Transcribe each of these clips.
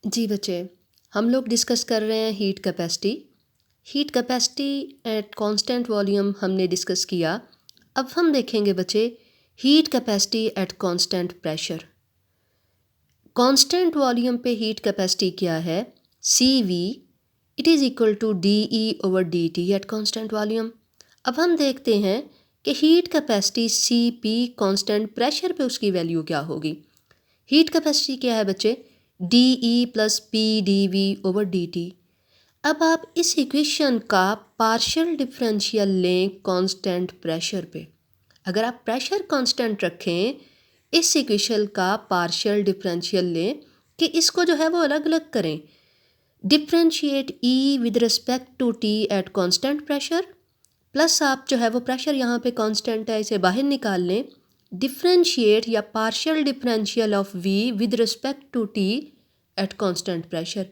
जी बच्चे, हम लोग डिस्कस कर रहे हैं heat capacity. Heat capacity at constant volume हमने डिस्कस किया। अब हम देखेंगे बच्चे heat capacity at constant pressure. Constant volume पे हीट कैपेसिटी क्या है? CV it is equal to DE/dt at constant volume. अब हम देखते हैं कि heat capacity CP constant pressure पे उसकी वैल्यू क्या होगी। हीट कैपेसिटी क्या है बच्चे? DE + PdV/dt। अब आप इस इक्वेशन का पार्शियल डिफरेंशियल लें कांस्टेंट प्रेशर पे। अगर आप प्रेशर कांस्टेंट रखें, इस इक्वेशन का पार्शियल डिफरेंशियल लें कि इसको जो है वो अलग अलग करें। Differentiate E with respect to T at constant pressure, plus आप जो है वो प्रेशर यहाँ पे कांस्टेंट है, इसे बाहर निकाल लें। डिफरेंशिएट या partial differential of V with respect to T at constant pressure.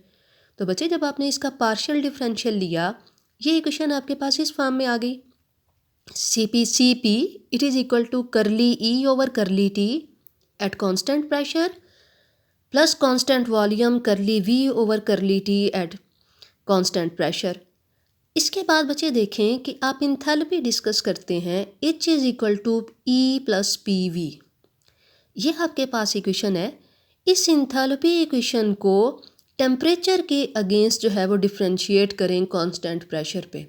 तो बच्चे जब आपने इसका पार्शियल डिफरेंशियल लिया, ये इक्वेशन आपके पास इस फॉर्म में आ गई। CP it is equal to curly E/करली T at constant pressure plus constant volume curly V/करली T एट कांस्टेंट प्रेशर। इसके बाद बच्चे देखें कि आप इंथैल्पी डिस्कस करते हैं। H is equal to E + PV। ये आपके पास इक्वेशन है। इस इंथैल्पी इक्वेशन को टेम्परेचर के अगेंस्ट जो है वो डिफरेंशिएट करें कांस्टेंट प्रेशर पे।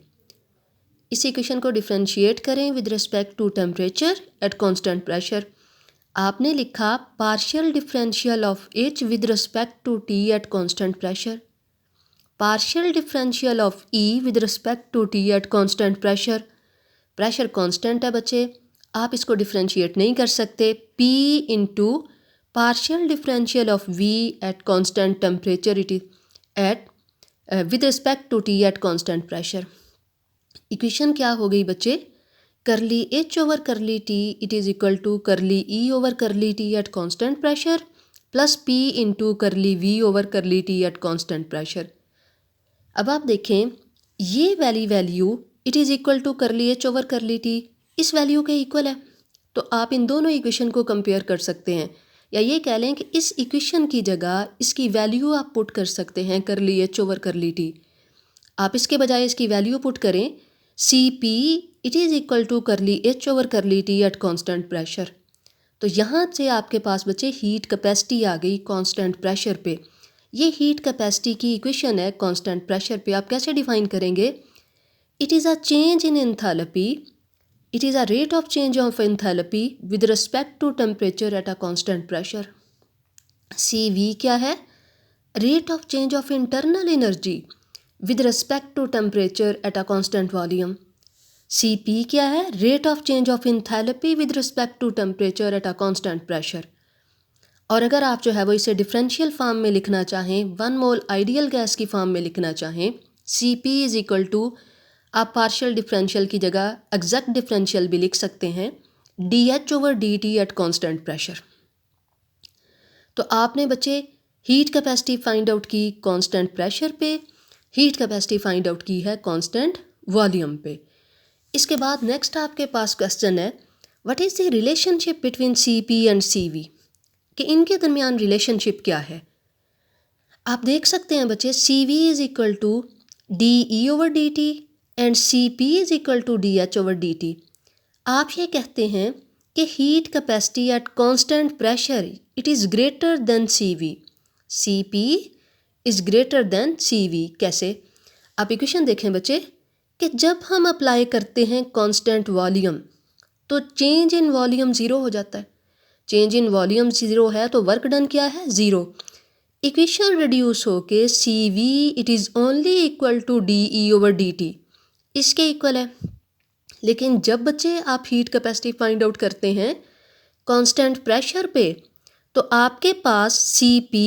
इस इक्वेशन को डिफरेंशिएट करें with respect to temperature at constant pressure. आपने लिखा partial differential of H with respect to T at constant pressure, partial differential of E with respect to T at constant pressure. Pressure constant है बच्चे, आप इसको differentiate नहीं कर सकते। P into partial differential of V at constant temperature it at with respect to T at constant pressure. Equation क्या हो गई बच्चे? करली H/करली T it is equal to curly E/करली T at constant pressure plus P into curly V/करली T at constant pressure. अब आप देखें ये value it is equal to curly H/करली T इस वैल्यू के इक्वल है। तो आप इन दोनों इक्वेशन को कंपेयर कर सकते हैं, या ये कह लें कि इस इक्वेशन की जगह इसकी वैल्यू आप पुट कर सकते हैं करली H/करली T। आप इसके बजाय इसकी वैल्यू पुट करें CP it is equal to curly H/करली T एट कांस्टेंट प्रेशर। तो यहाँ से आपके पास बच्चे हीट कैपेसिटी आ गई कांस्टेंट प्रेशर पे। ये हीट कैपेसिटी की इक्वेशन है कांस्टेंट प्रेशर पे। आप कैसे डिफाइन करेंगे? It is a change in enthalpy, it is a rate of change of enthalpy with respect to temperature at a constant pressure. CV क्या है? Rate of change of internal energy with respect to temperature at a constant volume. CP क्या है? Rate of change of enthalpy with respect to temperature at a constant pressure. और अगर आप जो है वो इसे डिफरेंशियल फॉर्म में लिखना चाहें, 1 मोल आइडियल गैस की फॉर्म में लिखना चाहें, CP इज़ इक्वल टू आप पार्शियल डिफरेंशियल की जगह एग्जैक्ट डिफरेंशियल भी लिख सकते हैं DH/dt एट कांस्टेंट प्रेशर। तो आपने बच्चे हीट कैपेसिटी फाइंड आउट की कांस्टेंट प्रेशर पे, हीट कैपेसिटी फाइंड आउट की है कांस्टेंट वॉल्यूम पे। इसके बाद नेक्स्ट आपके पास क्वेश्चन है what is the relationship between CP and CV, कि इनके दरमियान रिलेशनशिप क्या है। आप देख सकते हैं बच्चे CV is equal to DE/dt and CP is equal to DH/dt। आप ये कहते हैं कि heat capacity at constant pressure it is greater than CV, CP is greater than CV। कैसे? आप इक्वेशन देखें बच्चे कि जब हम अप्लाई करते हैं कांस्टेंट वॉल्यूम तो चेंज इन वॉल्यूम ज़ीरो हो जाता है। चेंज इन वॉल्यूम ज़ीरो है तो वर्क डन क्या है? ज़ीरो। इक्वेशन रिड्यूस होके CV it is only equal to DE/dt इसके इक्वल है। लेकिन जब बच्चे आप हीट कैपेसिटी फाइंड आउट करते हैं कांस्टेंट प्रेशर पे, तो आपके पास CP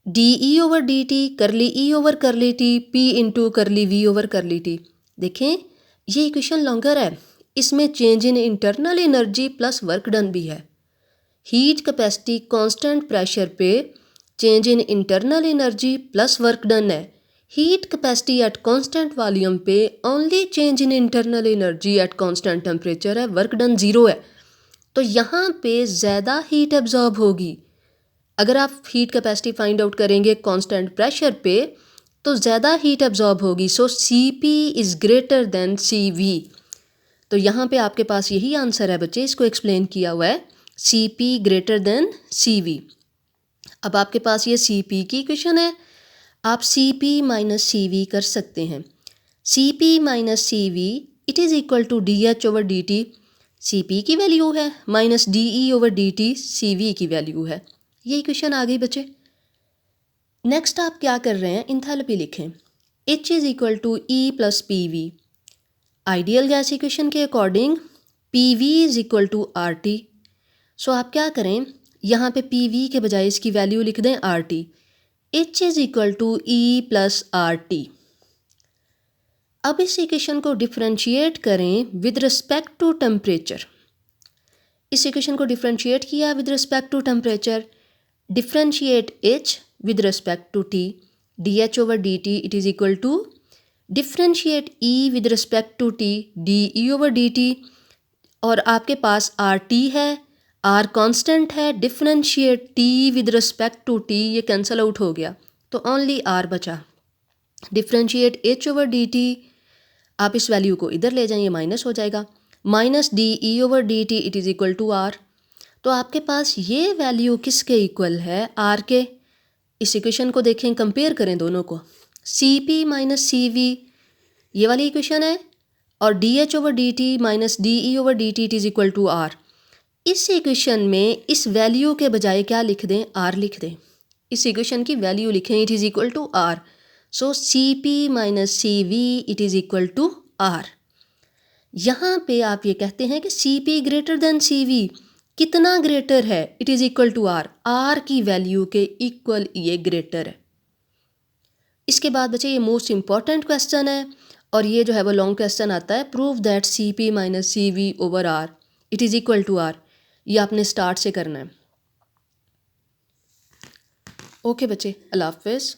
DE/dt करली E/करली T P इंटू करली V/करली T। देखें ये इक्वेशन लॉन्गर है, इसमें change in internal energy plus work done भी है। हीट कैपेसिटी कांस्टेंट प्रेशर पे change in internal energy plus work done है। Heat capacity at constant volume पे only change in internal energy at constant temperature है, work done zero है। तो यहाँ पे ज़्यादा हीट एब्जॉर्ब होगी अगर आप हीट कैपेसिटी फाइंड आउट करेंगे कांस्टेंट प्रेशर पे तो ज़्यादा हीट एब्जॉर्ब होगी, सो Cp is greater than Cv। तो यहाँ पे आपके पास यही आंसर है बच्चे, इसको एक्सप्लेन किया हुआ है Cp ग्रेटर देन Cv। अब आपके पास ये Cp की इक्वेशन है, आप Cp माइनस Cv कर सकते हैं। Cp minus Cv it is equal to dH over dt। Cp की वैल्यू है minus dE over dt Cv की वैल्यू है। ये इक्वेशन आ गई बच्चे। नेक्स्ट आप क्या कर रहे हैं, इंथैल्पी लिखें। H is equal to E plus PV। Ideal gas equation के according PV is equal to RT। So आप क्या करें, यहाँ पे PV के बजाय इसकी वैल्यू लिख दें RT। H is equal to E plus RT। अब इस इक्वेशन को डिफरेंशिएट करें विद रिस्पेक्ट टू टेम्परेचर। इस इक्वेशन को डिफरेंशिएट किया with respect to temperature. Differentiate H with respect to T, dH over dt it is equal to differentiate E with respect to T, dE over dt। और आपके पास RT है, R constant है, differentiate T with respect to T, ये cancel out हो गया तो only R बचा। डिफरेंशिएट H ओवर dt, आप इस वैल्यू को इधर ले जाएं, ये माइनस हो जाएगा, minus dE over dt it is equal to R। तो आपके पास ये वैल्यू किसके इक्वल है, R के। इस इक्वेशन को देखें, कंपेयर करें दोनों को। Cp माइनस Cv ये वाली इक्वेशन है और dH over dt minus dE over dt it is equal to R। इस इक्वेशन में इस वैल्यू के बजाय क्या लिख दें, R लिख दें। इस इक्वेशन की वैल्यू लिखें, it is equal to R। So Cp minus Cv it is equal to R। यहाँ पे आप ये कहते हैं कि Cp ग्रेटर देन Cv, कितना ग्रेटर है, it is equal to R। R की वैल्यू के इक्वल ये ग्रेटर है। इसके बाद बच्चे ये मोस्ट इंपॉर्टेंट क्वेश्चन है और ये जो है वो लॉन्ग क्वेश्चन आता है, prove that Cp minus Cv over R it is equal to R। ये आपने स्टार्ट से करना है। ओके बच्चे, अल्लाह हाफ़िज़।